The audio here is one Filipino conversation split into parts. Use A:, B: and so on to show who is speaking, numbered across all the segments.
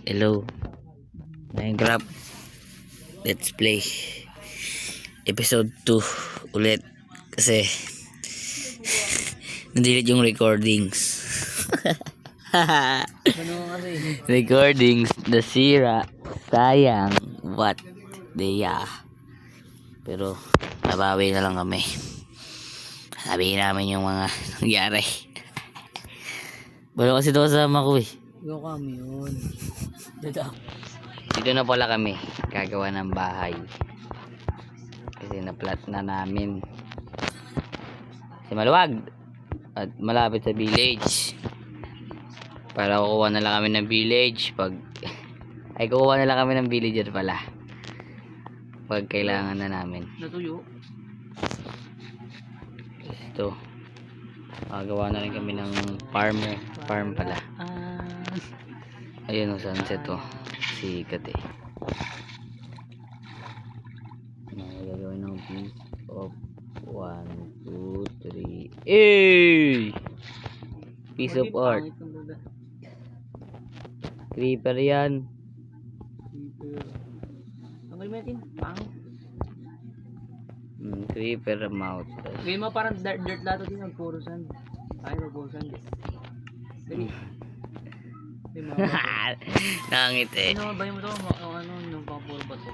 A: Hello, Minecraft Let's Play Episode 2 ulit kasi nandilit yung recordings. Recordings nasira, sayang, what they are. Pero nabawi na lang kami. Sabihin namin yung mga nangyari. Balo kasi ito kasama ko eh.
B: Go kami yun.
A: Dito na pala kami gagawa ng bahay kasi na-plat na namin kasi maluwag at malapit sa village. Para kukuha na lang kami ng village kukuha na lang kami ng villager pala pag kailangan na namin.
B: Natuyo.
A: Ito gawa na rin kami ng farm pala. Ayun o, sunset o. Sikat eh. Gagawin ng piece of 1, 2, 3. Hey! Piece of art. Creeper yan.
B: Tanggal mo natin. Pangit.
A: Creeper mouth.
B: Gawin mo parang dirt lato din. Puro sand. Ay, puro sand. Dali.
A: Nangit eh.
B: Ano ba mo to? Ano yung pang puro bato?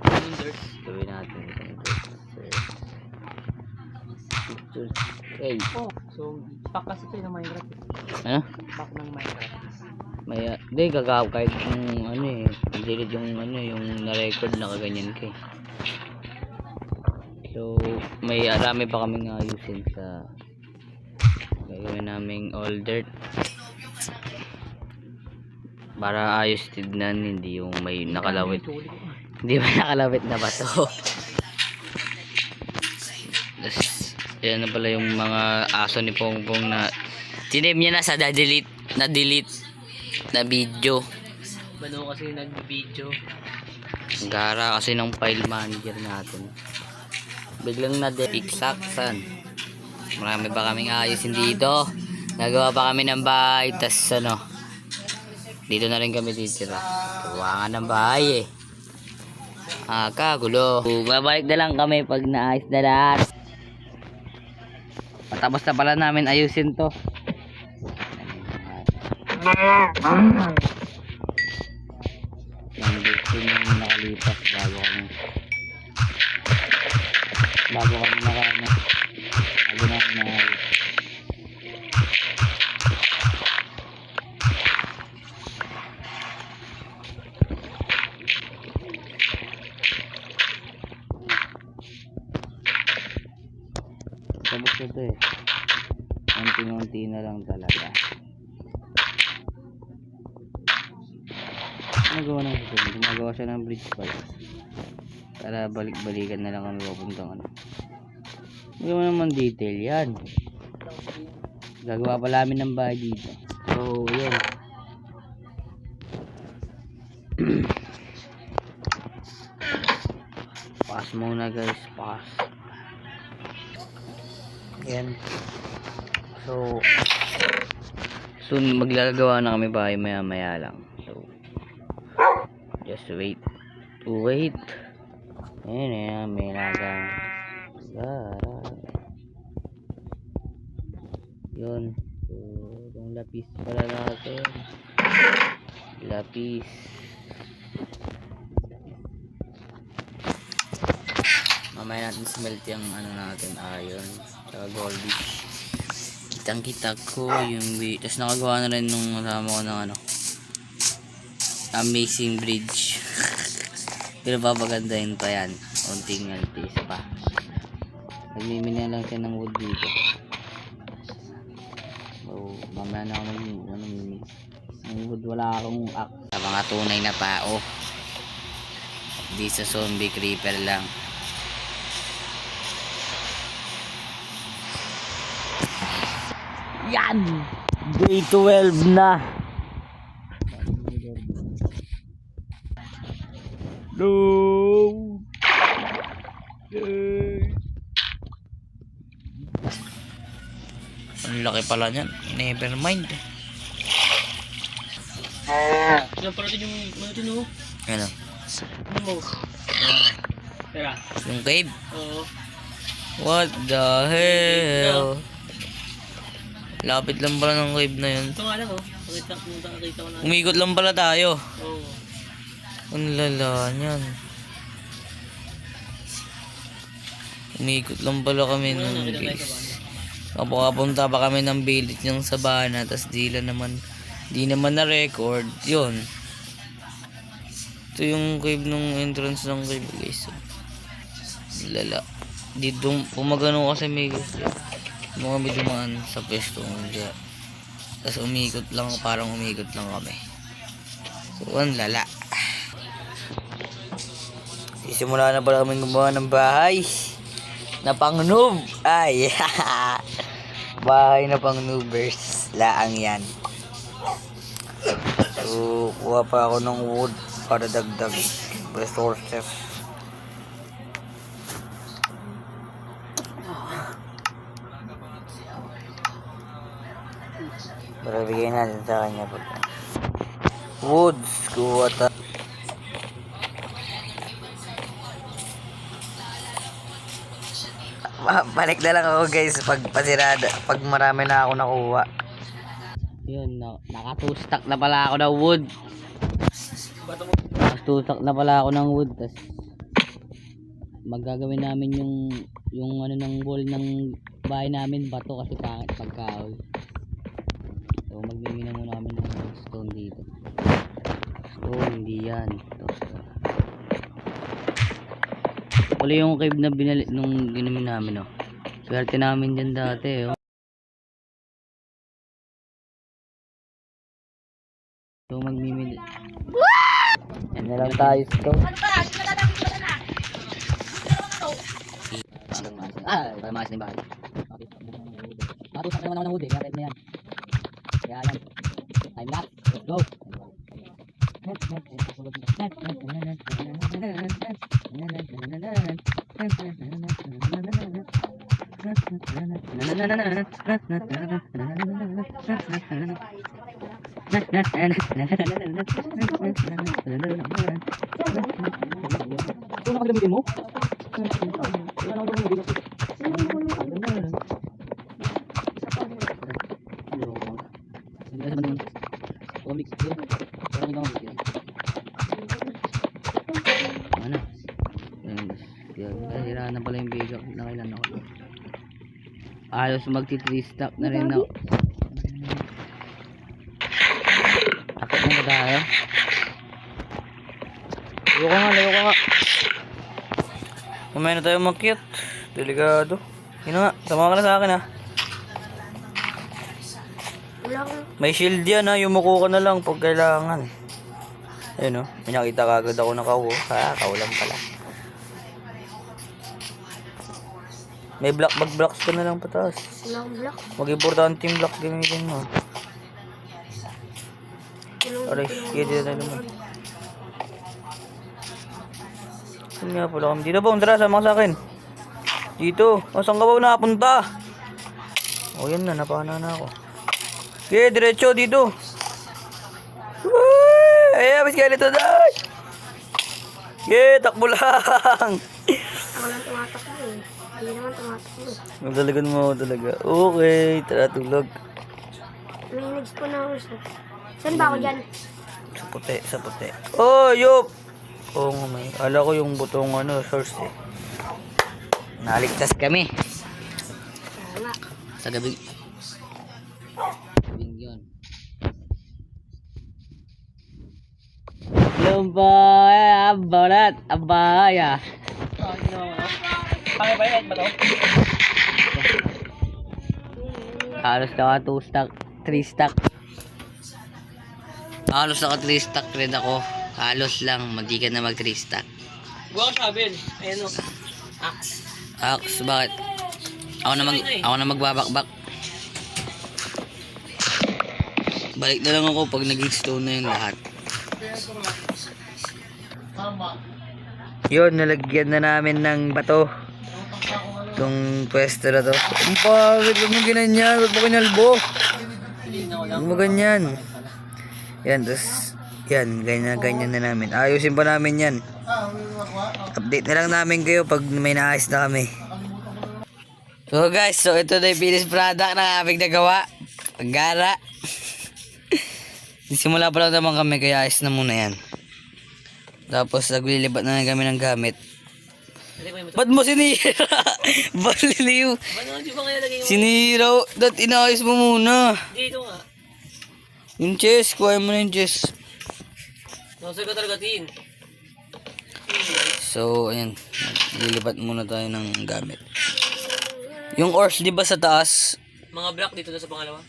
B: Yung dirt.
A: Gawin natin itong pictures. Hey.
B: Oh, so pack kasi ito yung Minecraft.
A: Ano?
B: Pack ng Minecraft.
A: Hindi gagawin kahit yung ano eh. Delete yung ano yung na-record na kaganyan ka eh. So may arami pa kaming ayusin sa gagawin naming all dirt para ayos tignan, hindi yung may nakalawit, hindi ba nakalawit na bato. Yan na pala yung mga aso ni Pongpong na tiname niya na sa delete na video.
B: Bano kasi nag-video.
A: Gara kasi ng file manager natin. Biglang na-exactan. Marami pa kaming ayusin dito. Nagawa pa kami ng bahay. Tas ano, dito na rin kami titira. Tuwangan ng bahay eh. Kagulo. Babalik na lang kami pag naayos na lahat. Patapos na pala namin ayusin to. Yung gusto nyo nakalipas bago namin naayos. Tapos ito eh. Unti-unti na lang talaga. Nagawa ng susunod. Gumagawa siya ng bridge pala. Para balik-balikan na lang kami papuntang ano. Nagawa naman detail yan. Gagawa pala namin ng bahay dito. So, yun. Pass muna guys. Pass. Yan. So soon maglagawa na kami bahay maya lang. So just wait. Ayan may nagang yun. So itong lapis pala natin. Lapis. Mamaya natin smelt yung ano natin, iron tsaka goldish. Kitang kita ko yung tapos nakagawa na rin nung kasama ko ng ano, amazing bridge. Pero papagandahin pa yan, unting altis pa. Nagmimina lang siya ng wood dito. So mamaya na ako ng wood. Wala akong sa mga tunay na tao, di sa zombie creeper lang. Yan! Day 12 na. No! Ang laki pala niyan. Never mind.
B: Yan pala din yung, ano din oh.
A: Ano?
B: Ano mo? Tara.
A: Yung cave?
B: Oo.
A: What the hell? Lapit lang pala ng cave na yun.
B: Ito nga lang oh. Nakita ko na.
A: Umikot lang pala tayo.
B: Oo.
A: Ang lala niyan. Umikot lang pala kami
B: Wala,
A: ng
B: nakita tayo sa
A: base.
B: banda.
A: Kapunta pa kami ng village ng Sabana, tas di naman na-record. Yun. Ito yung cave nung entrance ng cave, guys. Lala. Dito, pumagano kasi may mga may dumaan sa pwesto. Tas umikot lang, parang umikot lang kami. So, ang lala. Sisimula na pala kami gumawa ng bahay na pang noob. Ay, bahay na pang noobers. Laang yan. So, kuha pa ako ng wood para dagdag resources. Para bigay natin sa kanya pag woods. Kuha ta. Balik na lang ako guys pag pasirada, pag marami na ako nakuha. Yun, naka-2 stack na pala ako ng wood. Naka-2 stack na pala ako ng wood. Tas magagawin namin yung ano ng wall ng bahay namin, bato kasi pangit pagkahoy. So magmimina muna kami ng stone dito. Stone, hindi yan. Wala yung cave na binalik nung ginamin namin, oh. Swerte namin dyan dati, oh. So magmimili. Yan na lang tayo ito. Para maas na yung bahay. Okay. Matusak naman ako ng wood, kaya red na yan. Kaya lang. Time lapse. Let's go. Ito na pagdamitin mo? Ano? Hirahan na pala yung bigo. Nakailan ako. Alos magti-3 stack na rin ako. Akit na ba tayo? Layo ka nga. Mamaya na tayo makyat. Delikado. Yun nga, sama ka na sa akin, ha. May shield yan, ha. Yumuko ka na lang pag kailangan. Ayun, oh. May nakita ka agad ako nakawo. Ha, kaulang pala. May black bag blocks ka na lang pataas. Mag-importante yung block gamitin mo. Aray, sige, dito tayo naman. Saan nga pala kami? Dito ba? Tara, sama ka sa akin. Dito. O, saan ka ba nakapunta? O, yan na. Napana na ako. Okay, diretso dito. Ay, mas kaya nito dahil. Okay, takbo lang.
C: Ako lang tumatakbo eh. Hindi naman tumatakbo eh.
A: Magdalagan mo ako talaga. Okay, tara tulog.
C: May next po na ako sa... Saan ba ako dyan?
A: Sa puti. Oh, yup! Oo nga may. Ala ko yung butong source eh. Naligtas kami.
C: Tama.
A: Sa gabi. Gabing yun. Lumbay! Abalat! Abaya!
B: Kaya ba yan? Bato?
A: Halos naka 2 stack, 3 stack. Halos naka 3 stack rin ako. Halos lang, hindi ka na mag 3 stack.
B: Buwa ka sabihin. Ayan o. Axe.
A: Axe, bakit? Ako na magbabakbak. Balik na lang ako pag nag-stone na yung lahat. Yun, nalagyan na namin ng bato. Itong pwesto na to. Ang pangit, huwag mo ginanyan. Huwag mo kinalbo. Huwag mo ganyan. Yan, tapos, yan, ganyan na namin. Ayusin pa namin yan. Update na lang namin kayo pag may naayos na kami. So guys, so ito na yung finished product ng aming nagawa. Paggara. Simula pa lang naman kami, kaya ayos na muna yan. Tapos, naglilipat na lang kami ng gamit. Ba't mo sinira? Baliliw.
B: Ano, di ba kaya lagay mo?
A: Sinira. Dat, inaayos mo muna.
B: Dito nga.
A: Yung chest, kuha mo na yung chest.
B: Nasaan ka talaga, Tin?
A: So, ayan. Lilipat muna tayo ng gamit. Yung ores, di ba sa taas?
B: Mga block dito na sa pangalawa.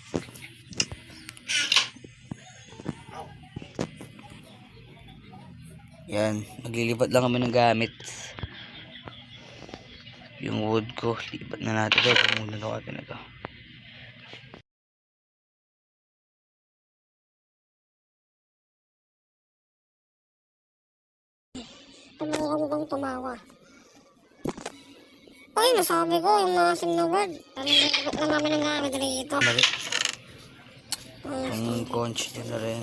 A: Yan. Naglilipat lang kami ng gamit. Yung wood ko, lipat na natin ito. Muna natin ito.
C: Tumawa bang tumawa? Ay, nasabi ko yung mga sim na word. Talagang na namin ang gamit rito.
A: Mali. Itong conch nyo na rin.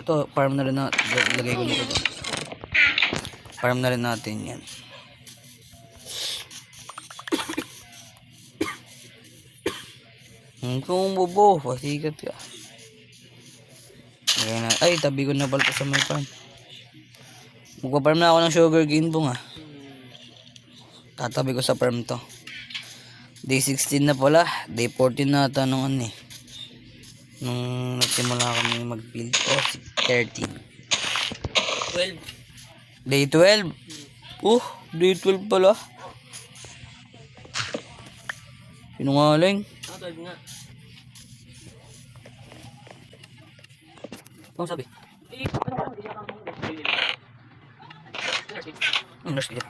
A: Ito, farm na rin na. Lagay ko dito. Farm na rin natin yan. Kung bobo, pasikat ka. Ay, tabi ko na pala sa may farm. Magpa-farm na ako ng sugar cane bong ah. Tatabi ko sa farm to. Day 16 na pala. Day 14 na ata nung ano eh. Nung nagsimula kami mag-build. Oh, 13.
B: 12.
A: Day 12. Day 12 pala. Pinungaling.
B: 12 nga.
A: Ano sabi? Nurse dito.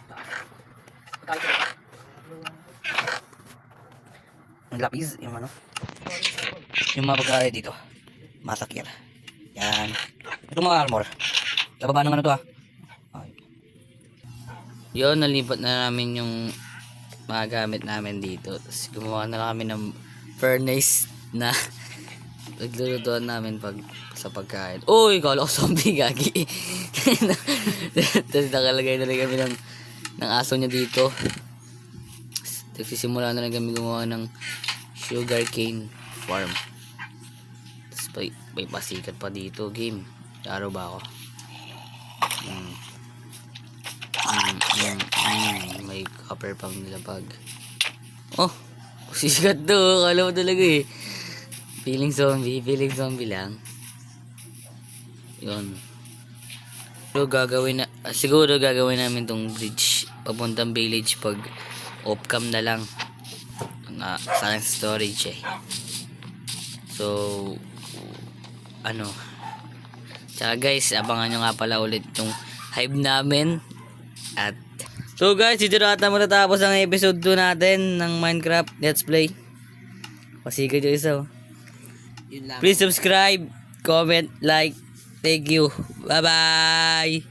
A: Ang lapis, yung ano. Yung mga pagkain dito. Masakir. Yan. Ito mga armor. Sa baba naman ito ah. Okay. Yun, nalipat na namin yung mga gamit namin dito. Tapos gumawa na lang kami ng furnace na naglulutuan namin pag sa pagkain. Uy, kala ko zombie, gagi. Tapos nakalagay na rin kami ng aso niya dito. Tapos sisimula na rin kami gumawa ng sugar cane farm. Tapos may pasikat pa dito, game. Araw ba ako? May copper pang nilapag. Oh, sikat to. Kala mo talaga eh. Feeling zombie lang. Yun. Siguro gagawin namin tong bridge papuntang village pag off-cam na lang. Sayang storage eh. So, tsaka guys, abangan nyo nga pala ulit yung hive namin. At so guys, dito na ata matatapos ang episode 2 natin ng Minecraft Let's Play. Pasikat yung isa oh. Please subscribe, comment, like. Thank you. Bye-bye.